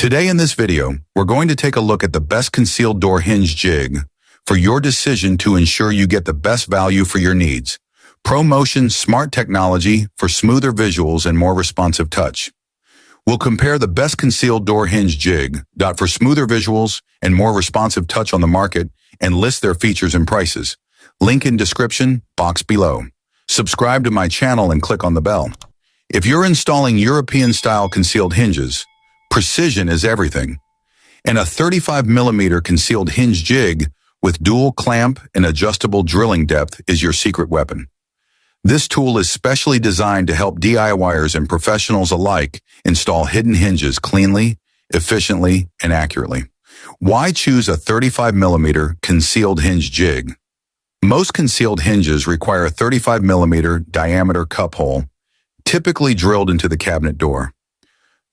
Today in this video, we're going to take a look at the best concealed door hinge jig for your decision to ensure you get the best value for your needs. ProMotion smart technology for smoother visuals and more responsive touch. We'll compare the best concealed door hinge jig for smoother visuals and more responsive touch on the market and list their features and prices. Link in description box below. Subscribe to my channel and click on the bell. If you're installing European-style concealed hinges, precision is everything. And a 35mm concealed hinge jig with dual clamp and adjustable drilling depth is your secret weapon. This tool is specially designed to help DIYers and professionals alike install hidden hinges cleanly, efficiently, and accurately. Why choose a 35mm concealed hinge jig? Most concealed hinges require a 35mm diameter cup hole, typically drilled into the cabinet door.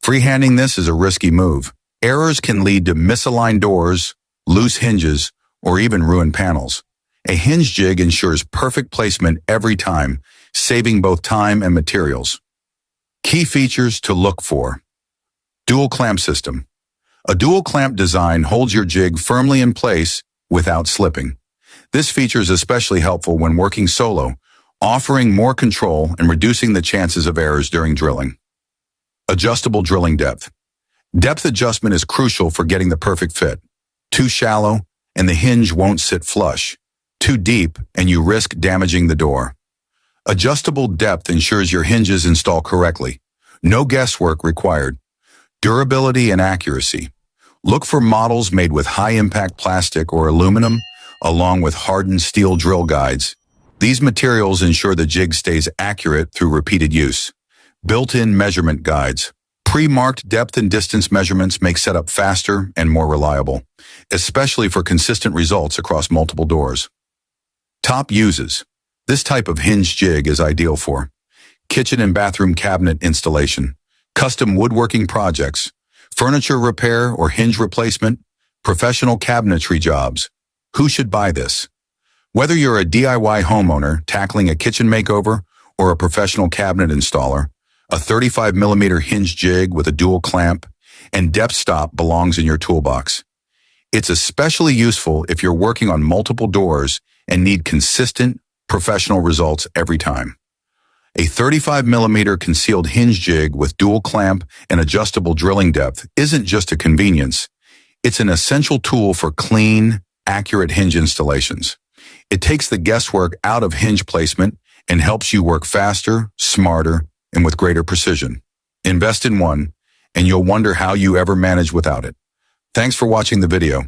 Freehanding this is a risky move. Errors can lead to misaligned doors, loose hinges, or even ruined panels. A hinge jig ensures perfect placement every time, saving both time and materials. Key features to look for. Dual clamp system. A dual clamp design holds your jig firmly in place without slipping. This feature is especially helpful when working solo, offering more control and reducing the chances of errors during drilling. Adjustable drilling depth. Depth adjustment is crucial for getting the perfect fit. Too shallow, and the hinge won't sit flush. Too deep, and you risk damaging the door. Adjustable depth ensures your hinges install correctly. No guesswork required. Durability and accuracy. Look for models made with high-impact plastic or aluminum, along with hardened steel drill guides. These materials ensure the jig stays accurate through repeated use. Built-in measurement guides. Pre-marked depth and distance measurements make setup faster and more reliable, especially for consistent results across multiple doors. Top uses. This type of hinge jig is ideal for kitchen and bathroom cabinet installation, custom woodworking projects, furniture repair or hinge replacement, professional cabinetry jobs. Who should buy this? Whether you're a DIY homeowner tackling a kitchen makeover or a professional cabinet installer, a 35mm hinge jig with a dual clamp and depth stop belongs in your toolbox. It's especially useful if you're working on multiple doors and need consistent, professional results every time. A 35mm concealed hinge jig with dual clamp and adjustable drilling depth isn't just a convenience. It's an essential tool for clean, accurate hinge installations. It takes the guesswork out of hinge placement and helps you work faster, smarter, and with greater precision. Invest in one, and you'll wonder how you ever managed without it. Thanks for watching the video.